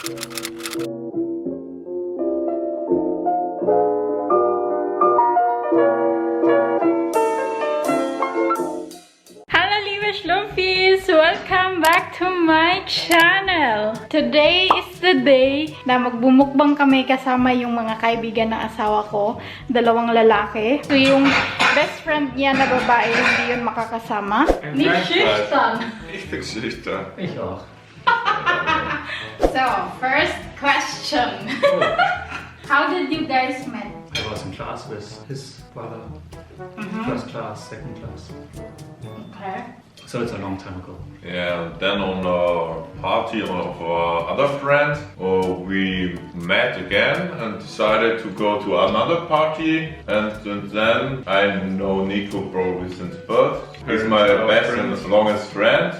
Welcome back to my channel. Today is the day na magbumukbang kami kasama yung mga kaibigan ng asawa ko, dalawang lalaki. So yung best friend niya na babae, hindi yun makakasama. Nicht schüchtern. Ich bin schüchtern. Ich auch. So, first question. How did you guys met? I was in class with his brother. First class, second class. Okay. So it's a long time ago. Yeah, then on a party of other friend, we met again and decided to go to another party. And then I know Nico probably since birth. He's my best and longest friend.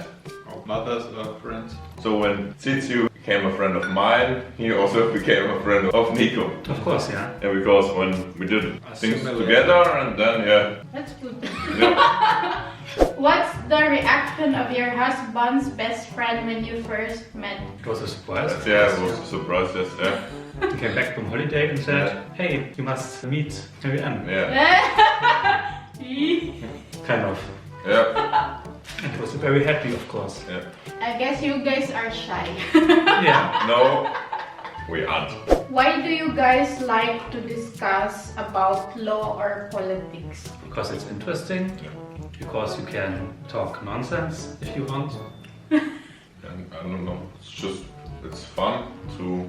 Our mothers are friends. So when Tsitsu became a friend of mine, he also became a friend of Nico. Of course, yeah. Yeah, because when we did things together and then, yeah. That's good. Yeah. What's the reaction of your husband's best friend when you first met? It was a surprise. Yeah, it was a surprise, yes, yeah. He came back from holiday and said, hey, you must meet Nico Ann. Yeah. Kind of. Yeah. And he was very happy, of course. Yeah. I guess you guys are shy. Yeah. No, we aren't. Why do you guys like to discuss about law or politics? Because it's interesting. Because you can talk nonsense if you want. And I don't know, it's fun to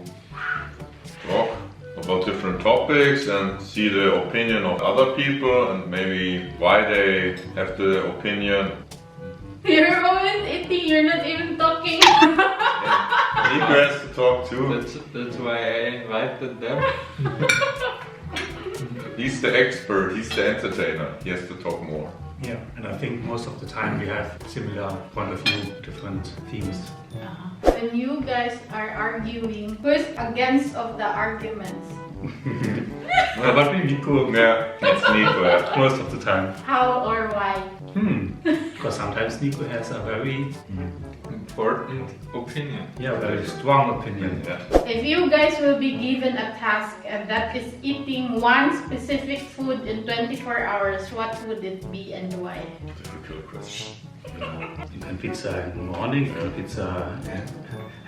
talk about different topics and see the opinion of other people and maybe why they have the opinion. You're always eating, you're not even talking. Nico has to talk too. That's why I invited them. He's the expert, he's the entertainer, he has to talk more. Yeah, and I think most of the time we have similar point of view, different themes. When you guys are arguing, who's against of the arguments? But Nico. Yeah, it's Nico, yeah. Most of the time. How or why? Because sometimes Nico has a very Important opinion. very strong opinion. Yeah. If you guys will be given a task and that is eating one specific food in 24 hours, what would it be and why? Difficult question. You can pizza in the morning, you can pizza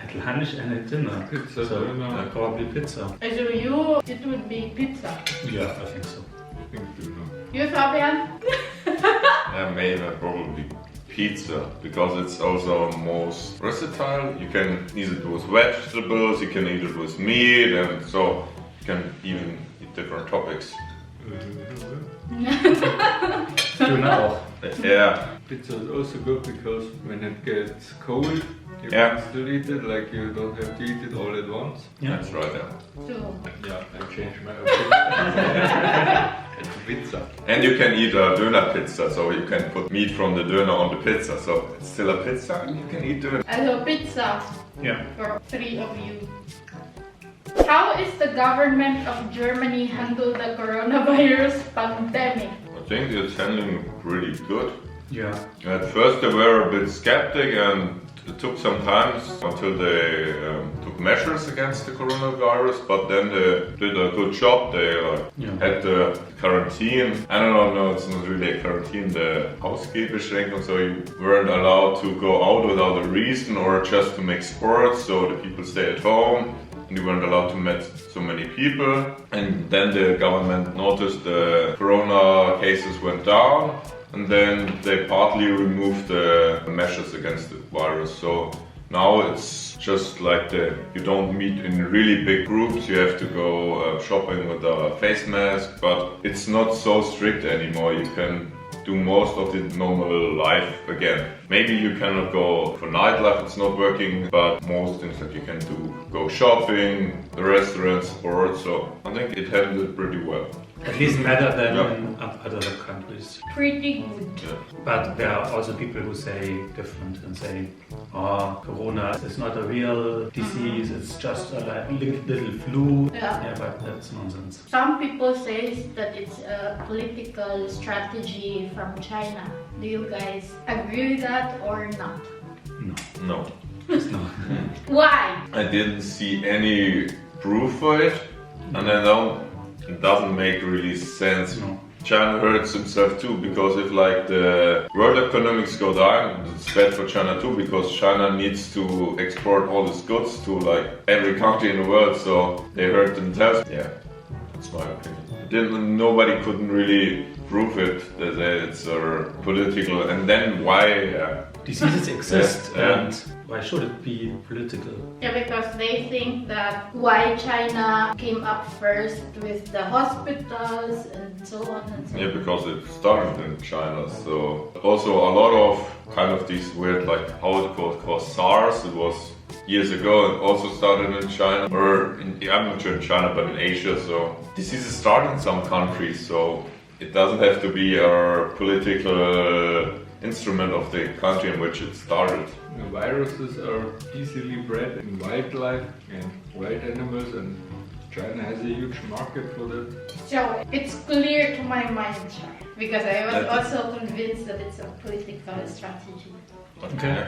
at lunch and at dinner. Pizza, so dinner. probably pizza. So you, it would be pizza. Yeah, I think so. You, Fabian? Yeah, maybe probably pizza, because it's also most versatile. You can eat it with vegetables, you can eat it with meat, and so you can even eat different topics. Tuna auch. Yeah. Pizza is also good because when it gets cold, you Yeah. can still eat it, like you don't have to eat it all at once. Yeah. That's right, yeah. So, Yeah, I changed my opinion. It's pizza. And you can eat a döner pizza, so you can put meat from the döner on the pizza, so it's still a pizza and you can eat döner. also pizza Yeah. for three of you. How is the government of Germany handle the coronavirus pandemic? I think it's handling pretty good. Yeah. At first they were a bit skeptic and it took some time until they took measures against the coronavirus, but then they did a good job. They had the quarantine. I don't know, it's not really a quarantine, the Hausgehbeschränkung, so you weren't allowed to go out without a reason or just to make sports, so the people stay at home. And you weren't allowed to meet so many people. And then the government noticed the corona cases went down. And then they partly removed the measures against the virus. So now it's just like you don't meet in really big groups. You have to go shopping with a face mask, but it's not so strict anymore. You can do most of the normal life again. Maybe you cannot go for nightlife, it's not working, but most things that you can do. Go shopping, the restaurants, sports, so I think it handled pretty well. At least better than in other countries. Pretty good. Yeah. But there are also people who say different and say, oh, Corona is not a real disease, it's just a little flu. Yeah. But that's nonsense. Some people say that it's a political strategy from China. Do you guys agree with that or not? No. No. No. Why? I didn't see any proof for it, and it doesn't make really sense. No. China hurts himself too, because if like the world economics go down, it's bad for China too, because China needs to export all its goods to like every country in the world, so they hurt themselves. Yeah, that's my opinion. Nobody couldn't really prove it, that it's political, and then why? Diseases exist, Yeah. and why should it be political? Yeah, because they think that why China came up first with the hospitals and so on and so on. Yeah, because it started in China, so also a lot of kind of these weird, like how it called SARS, it was years ago, and also started in China, or I'm not sure in China, but in Asia, so diseases start in some countries, so it doesn't have to be a political instrument of the country in which it started. The viruses are easily bred in wildlife and wild animals, and China has a huge market for that. So it's clear to my mind, because I was also convinced that it's a political strategy. Okay.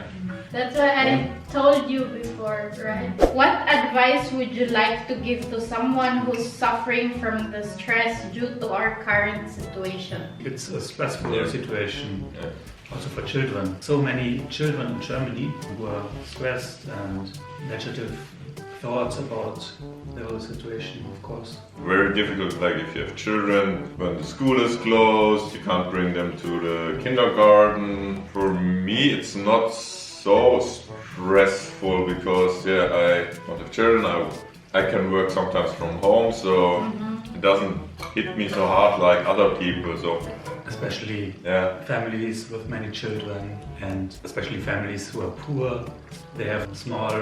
That's why I told you before, right? What advice would you like to give to someone who's suffering from the stress due to our current situation? It's a stressful situation. Yeah. Also for children. So many children in Germany who are stressed and negative thoughts about the whole situation, of course. Very difficult, like if you have children, when the school is closed, you can't bring them to the kindergarten. For me, it's not so stressful because, yeah, I don't have children, I can work sometimes from home, so it doesn't hit me so hard like other people. So Especially yeah. families with many children, and especially families who are poor. They have a small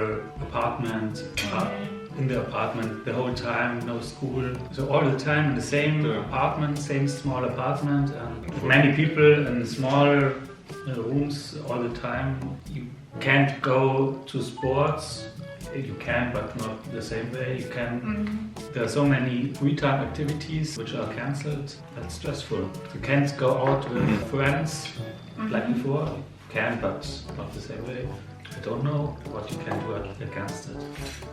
apartment, in the apartment the whole time, no school. So all the time in the same apartment, same small apartment, and with many people in small rooms all the time. You can't go to sports. You can, but not the same way. You can. There are so many free time activities which are cancelled. That's stressful. You can't go out with friends like before. You can, but not the same way. I don't know what you can do against it.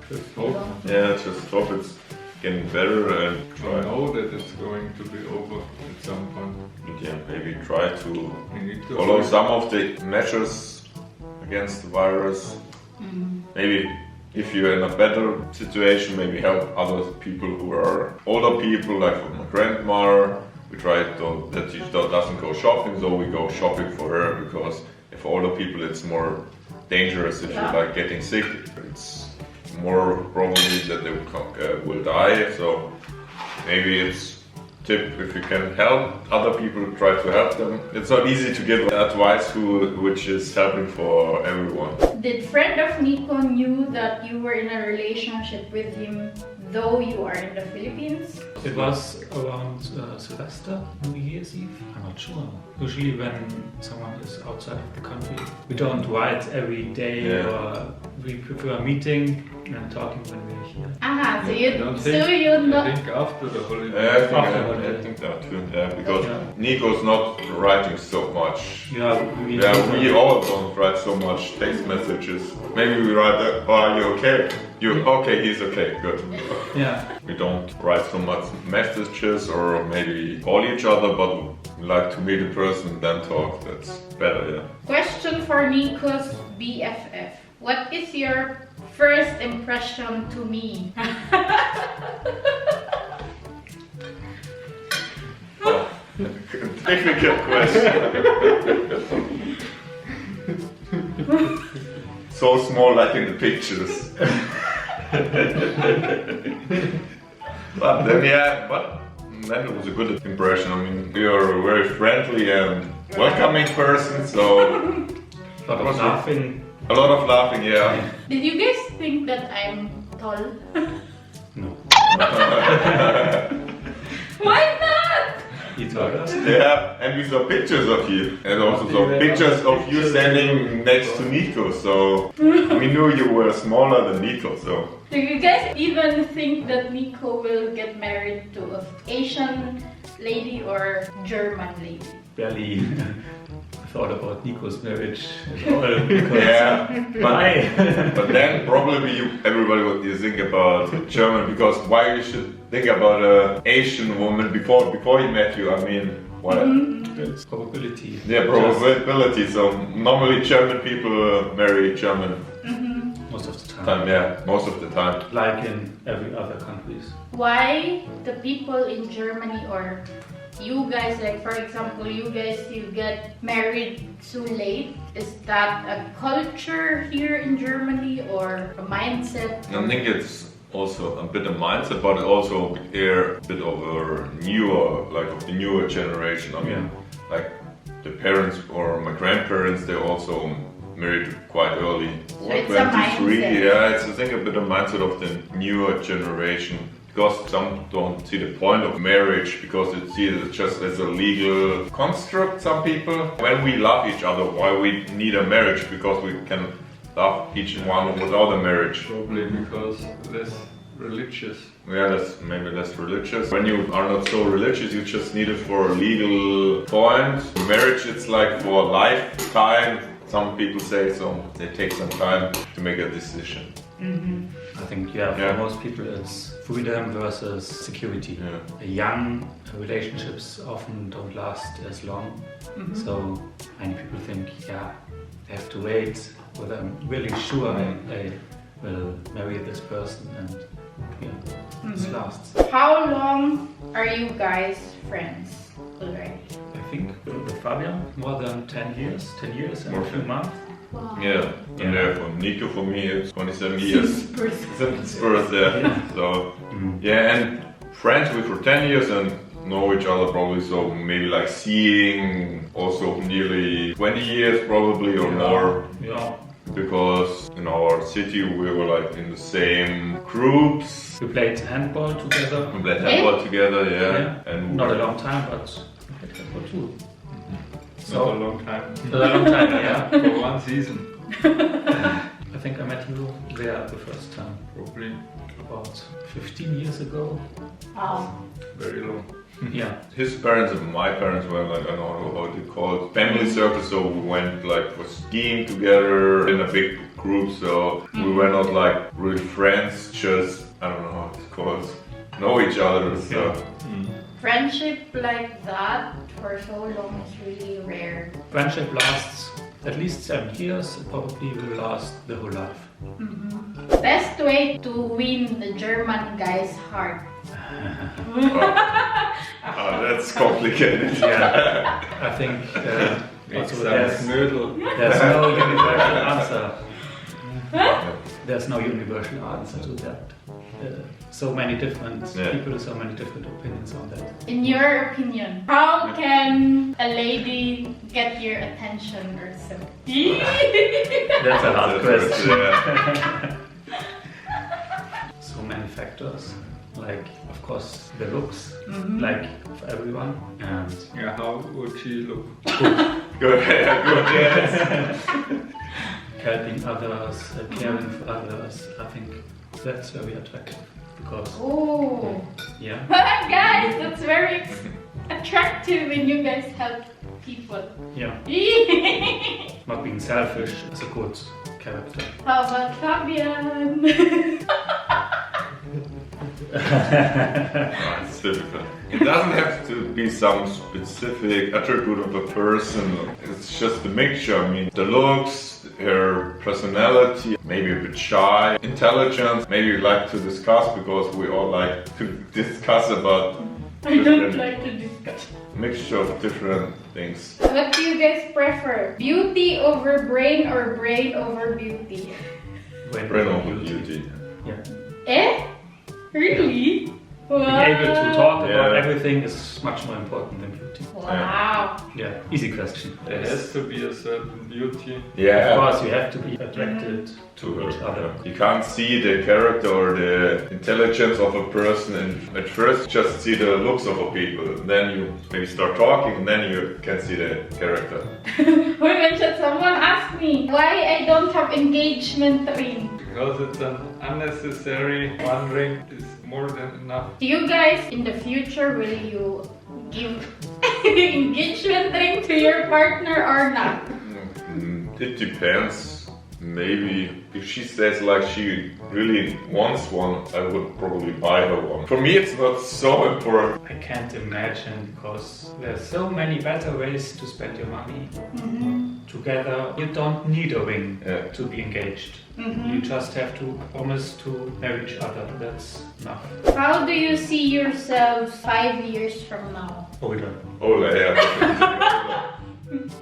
Just hope. Yeah, just hope it's getting better and I try. know that it's going to be over at some point. Yeah, maybe try to We need to follow some of the measures against the virus. Maybe if you're in a better situation, maybe help other people who are older people, like my grandma. We try that she doesn't go shopping, so we go shopping for her, because for older people it's more dangerous if you're like getting sick. It's more probably that they will die, so maybe it's tip, if you can help other people, try to help them. It's not easy to give advice which is helping for everyone. Did friend of Nico knew that you were in a relationship with him though you are in the Philippines? It was around Sylvester, New Year's Eve. I'm not sure. Usually when someone is outside of the country, we don't write every day, or we prefer meeting and talking when we're here. Aha, so I you know. I think after the holiday. I think that too, because Nico's not writing so much. We all don't write so much text messages. Maybe we write, are you okay? Okay, he's okay, good. Yeah. We don't write so much messages or maybe call each other, but we like to meet a person and then talk. That's better, yeah. Question for Nico's BFF. What is your first impression to me? Technical question. So small like in the pictures. But then it was a good impression. I mean, you're a very friendly and welcoming person, so A lot of laughing. A lot of laughing, yeah. Did you guys think that I'm tall? No. Why not? He told us. Yeah, and we saw pictures of you, and also saw pictures of you standing next to Nico, so we knew you were smaller than Nico, so. Do you guys even think that Nico will get married to an Asian lady or German lady? Barely thought about Nico's marriage at all. Because Yeah, why? but then probably everybody would think about German, because why you should think about an Asian woman before he met you? I mean, what? It's probability. Yeah, probability. So normally German people marry German. Most of the time. Yeah, most of the time. Like in every other countries. Why the people in Germany, or you guys, like for example, you get married so late? Is that a culture here in Germany or a mindset? I think it's also a bit of mindset, but also a bit of a newer, like of the newer generation. I mean, like the parents or my grandparents, they also married quite early. So it's a mindset. Yeah, it's I think a bit of mindset of the newer generation. Because some don't see the point of marriage, because it sees it just as a legal construct, some people. When we love each other, why we need a marriage? Because we can love each one without a marriage. Probably because less religious. Yeah, that's maybe less religious. When you are not so religious, you just need it for a legal point. Marriage, it's like for a lifetime. Some people say so. They take some time to make a decision. I think, for most people it's freedom versus security. Young relationships often don't last as long. So many people think, they have to wait, but I'm really sure I will marry this person, and this lasts. How long are you guys friends already? I think with Fabian more than 10 years and a few months. Wow. Yeah, and for Nico, for me, it's 27 years since birth. So, and friends with for 10 years and know each other probably, so maybe like seeing also nearly 20 years probably or more. Yeah. Because in our city we were like in the same groups. We played handball together. We played handball together, And not a long time, but we played handball too. Not a long time. Not a long time, For one season. I think I met you there the first time. Probably About 15 years ago. Wow. very long. His parents and my parents were like, I don't know how they call it, family circle, so we went like for skiing together in a big group, so we were not like really friends, just, I don't know how it's called, know each other, so. Friendship like that for so long is really rare. Friendship lasts at least 7 years. It probably will last the whole life. Best way to win the German guy's heart. That's complicated. I think also there's no universal answer. There's no universal answer to that. So many different people, so many different opinions on that. In your opinion, how can a lady get your attention or something? That's a hard question. Yeah. So many factors, like of course the looks, like for everyone, and how would she look? Good, yes. helping others, caring for others. I think that's very attractive because guys, that's very attractive when you guys help people. Not being selfish is a good character. How about Fabian? It's difficult. It doesn't have to be some specific attribute of a person. It's just a mixture. I mean, the looks, her personality, maybe a bit shy, intelligence. Maybe you like to discuss, because we all like to discuss about. I don't like to discuss. Mixture of different things. What do you guys prefer? Beauty over brain or brain over beauty? Brain over beauty. Really? Wow. Being able to talk about everything is much more important than beauty. Wow. Easy question. There has to be a certain beauty. Of course, you have to be attracted to each other. You can't see the character or the intelligence of a person, and at first just see the looks of a people. Then you maybe start talking, and then you can see the character. Someone asked me why I don't have engagement ring. Because it's an unnecessary. One ring is more than enough. Do you guys in the future will you give engagement ring to your partner or not? It depends. Maybe if she says like she really wants one, I would probably buy her one. For me, it's not so important. I can't imagine because there's so many better ways to spend your money together. You don't need a ring to be engaged. You just have to promise to marry each other. That's enough. How do you see yourselves 5 years from now? Older. Older, yeah.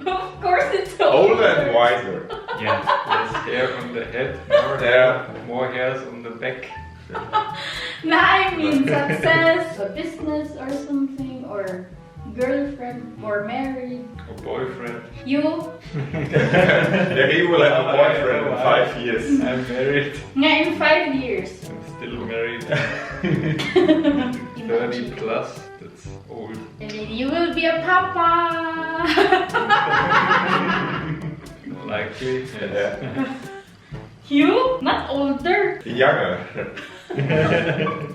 Of course it's Older and wiser. Yeah. Less hair on the head, more hairs on the back. No, I mean success, a business or something, or girlfriend, or married. A boyfriend. You? Yeah, he will have a boyfriend in 5 years. I'm married. Yeah, in 5 years. I'm still married. 30 plus. That's old. And then you will be a papa. Likely. Yeah. You? Not older. Younger.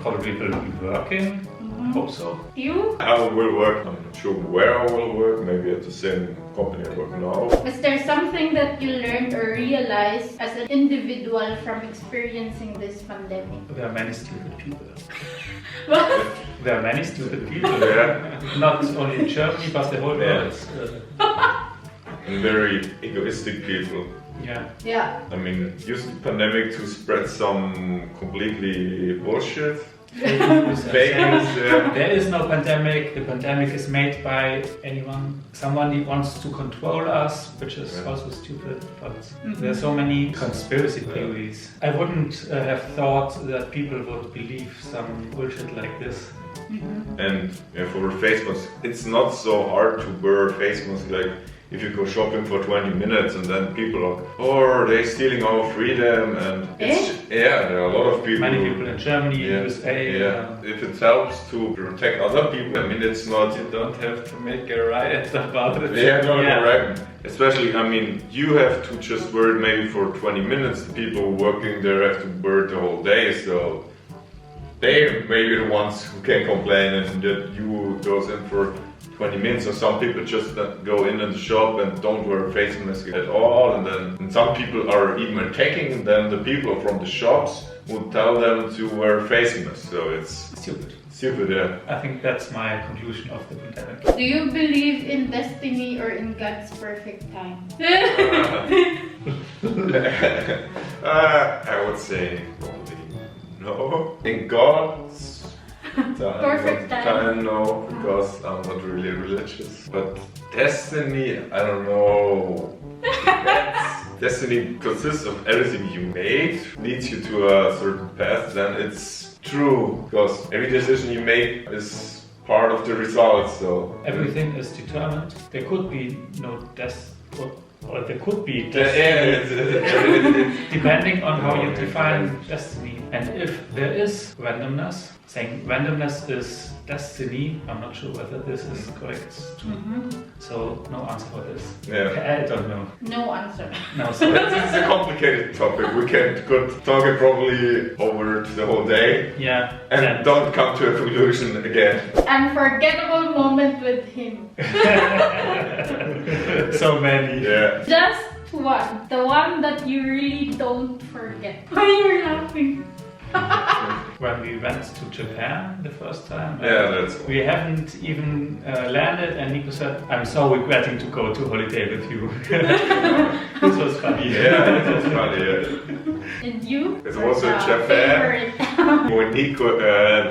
Probably will be working. Hope so. You? I will work. I'm not sure where I will work. Maybe at the same company I work now. Was there something that you learned or realized as an individual from experiencing this pandemic? There are many stupid people. What? There are many stupid people. Yeah. Not only in Germany, but the whole world. And very egoistic people. Yeah. Yeah. I mean, use the pandemic to spread some completely bullshit. Fake news, yeah. There is no pandemic. The pandemic is made by anyone. Somebody wants to control us, which is also stupid. But there are so many conspiracy theories. I wouldn't have thought that people would believe some bullshit like this. And for face masks, it's not so hard to wear face masks. Like if you go shopping for 20 minutes and then people are, oh, they're stealing our freedom, and it's, there are a lot of people. Many people in Germany, U.S.A. Yeah. If it helps to protect other people, I mean, it's not. You don't have to make a riot about it. Yeah, no, correct. Especially, I mean, you have to just wear it maybe for 20 minutes. The people working there have to wear it the whole day, so they may be the ones who can complain, and that you goes in for 20 minutes, or some people just go in the shop and don't wear a face mask at all, and some people are even attacking them, the people from the shops would tell them to wear face masks, so it's Stupid. stupid, yeah. I think that's my conclusion of the pandemic. Do you believe in destiny or in God's perfect time? I would say probably no. In God's Perfect time. No, because I'm not really religious. But destiny, I don't know. Destiny consists of everything you make, leads you to a certain path, then it's true. Because every decision you make is part of the result, so... Everything is determined. There could be no or there could be destiny, depending on how you define destiny. And if there is randomness, saying randomness is destiny, I'm not sure whether this is correct. So no answer for this. Yeah. I don't know. No answer. No, so This is a complicated topic. We could talk it probably over the whole day. yeah. And don't come to a conclusion again. Unforgettable moment with him. So many. Yeah. Just one. The one that you really don't forget. Why you're laughing? When we went to Japan the first time, Yeah, that's we haven't even landed, and Nico said, "I'm so regretting to go to holiday with you." This was funny. Yeah, it was funny, yeah. And you? It's also in What's Japan. favorite? When Nico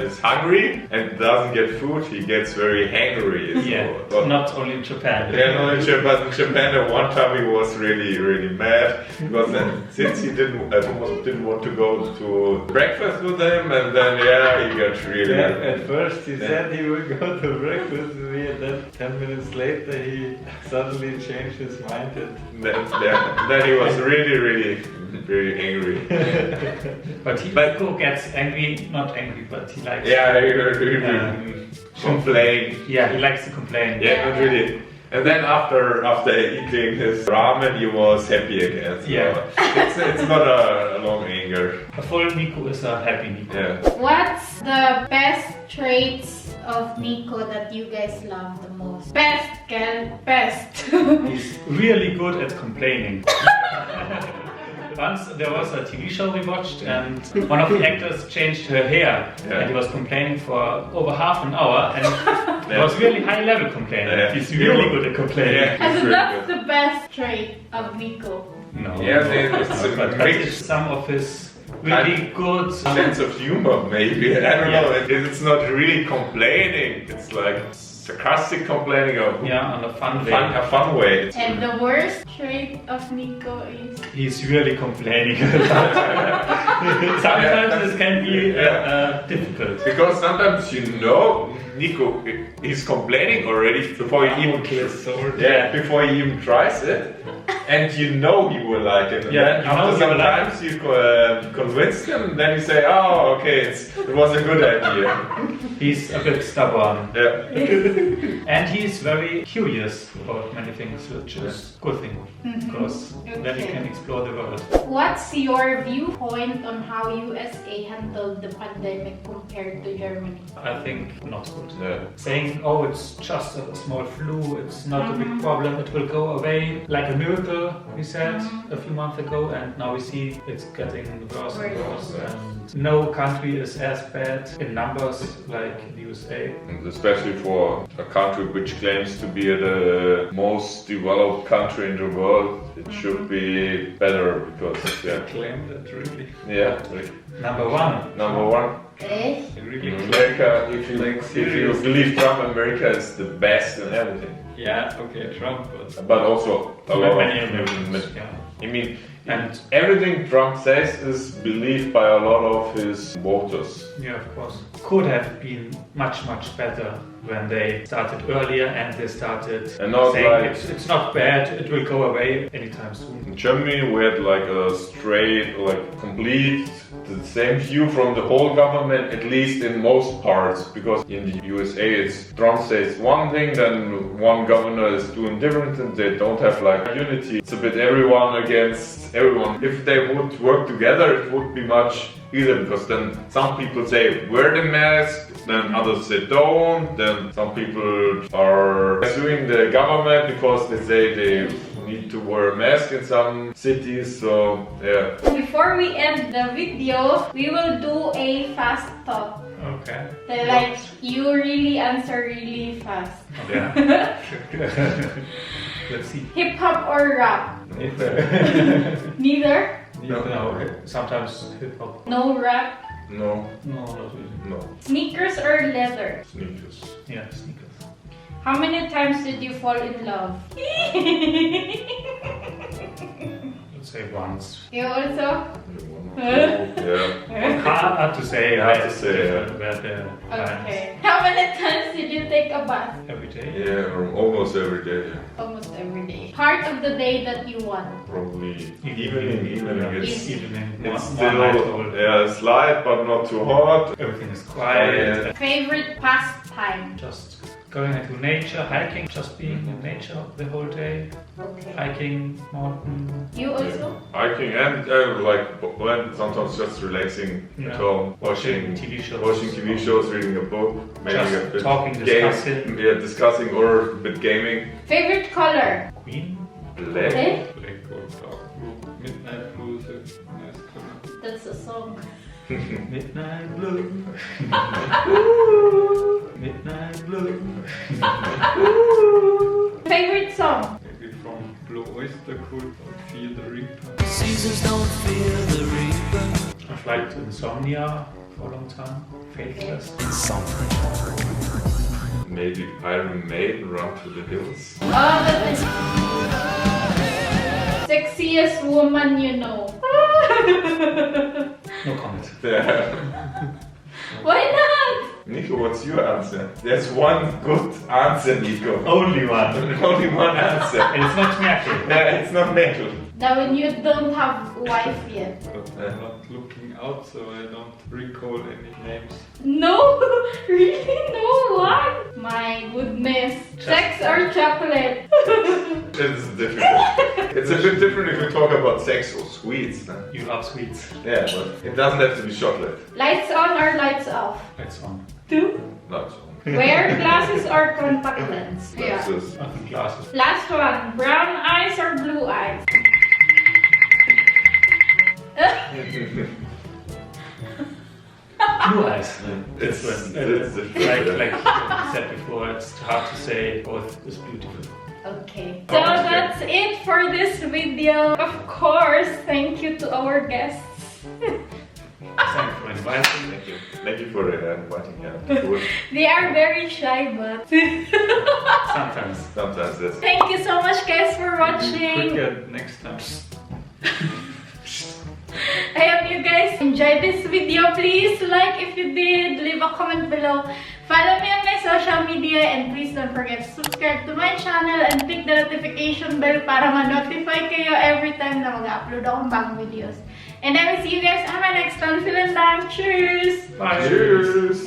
is hungry and doesn't get food, he gets very hangry. So, Yeah, but- not only in Japan. Yeah, no, in Japan at one time he was really mad because then since he Thomas didn't want to go to breakfast with him, and then he got really. Yeah, at first he said he would go to breakfast with me, and then 10 minutes later he suddenly changed his mind. And Then he was really angry. But Nico gets angry, not angry, but he likes. Yeah, he complained. Yeah, he likes to complain. Yeah, not really. And then after eating his ramen, he was happy again. So Yeah. it's not a long anger. A full Nico is a happy Nico. Yeah. What's the best traits of Nico that you guys love the most? Best, girl, best. He's really good at complaining. Once there was a TV show we watched and one of the actors changed her hair and he was complaining for over half an hour and it was really high level complaining. Yeah. He's really good at complaining. Yeah. And Very that's good. the best trait of Nico. No. Yeah, it's a but mix. it's some of his really good Sense of humor, maybe. I don't know. It's not really complaining. It's like sarcastic complaining or on a fun way. a fun way. And the worst trait of Nico is... He's really complaining. Sometimes this can be difficult. Because sometimes Nico he's complaining already before he even before he even tries it, and he will like it. And then after sometimes you convince him, then you say, "Oh, okay, it was a good idea." He's a bit stubborn. Yeah. And he's very curious about many things, which is a good thing, because then he can explore the world. What's your viewpoint on how USA handled the pandemic compared to Germany? I think not good. Yeah. Saying, oh, it's just a small flu, it's not a big problem, it will go away like a miracle, we said a few months ago, and now we see it's getting worse and worse. And no country is as bad in numbers like the USA. And especially for a country which claims to be the most developed country in the world, it should be better because Claim that really. Number Number one. Really? America, if you believe Trump, America is the best in everything. Yeah, okay, Trump, But also a lot Many of Americans, I mean, and everything Trump says is believed by a lot of his voters. yeah, of course. Could have been much better when they started earlier and they started And not saying like- it's not bad, it will go away anytime soon. In Germany, we had like a straight, complete, the same view from the whole government, at least in most parts. Because in the USA, it's Trump says one thing, then one governor is doing different, and they don't have like unity. It's a bit everyone against everyone. If they would work together, it would be much easier, because then some people say wear the mask, then others say don't, then some people are suing the government because they say they need to wear a mask in some cities, so yeah. Before we end the video, we will do a fast talk. Okay. You really answer really fast. Yeah. Let's see. Hip hop or rap? Neither? No, sometimes hip hop. No rap? No, No, not really. no. Sneakers or leather? Sneakers. Yeah, sneakers. How many times did you fall in love? Let's say once. You also? Yeah. Hard to say. Hard to say, Okay. How many times did you take a bath? Every day. Yeah, almost every day. Yeah. Almost every day. Part of the day that you want? Probably evening. Evening. It's One still night old. it's light, but not too hot. Everything is quiet. Favorite pastime? Just going into nature, hiking, just being in nature the whole day. Okay. Hiking, mountain. You also? Hiking and sometimes just relaxing at home, watching TV shows. watching TV shows, reading a book, maybe Just a bit talking, discussing. discussing or a bit gaming. Favorite color? Queen. Black. Okay. black or dark blue, midnight blue is a nice color. That's a song. Midnight blue. Midnight blue. Favorite song? Maybe from Blue Oyster Cult or Feel the Reaper. Seasons don't fear the reaper. I've liked Insomnia for a long time. Faithless. Maybe Iron Maiden, Run to the Hills. Oh, that's sexiest woman you know. No comment. Yeah. Why not? Nico, what's your answer? There's one good answer, Nico. Only one. Only one answer. And it's not Merkel. Yeah, it's not Merkel. Now when you don't have wife yet. But I'm not looking out, so I don't recall any names. No, really no one. My goodness, sex or chocolate? It's difficult. It's a bit different if we talk about sex or sweets. Huh? You love sweets. Yeah, but it doesn't have to be chocolate. Lights on or lights off? That's on. Two. Not so. Wear glasses or contact lens? Yeah. That's I think glasses. Last one, brown eyes or blue eyes? Blue eyes. It's Like different. you said before, it's hard to say. Both is beautiful. Okay. So that's it for this video. Of course, thank you to our guests. Thank you for inviting. Thank you. Thank you for inviting me. They are very shy, but Sometimes. Sometimes this. thank you so much guys for watching. Quicker next time. I hope you guys enjoyed this video. Please like if you did, leave a comment below, follow me on my social media, and please don't forget to subscribe to my channel and click the notification bell para ma-notify kayo every time na mag-upload akong bagong videos. And I will see you guys on my next one. Vielen Dank. Cheers! Bye. Cheers!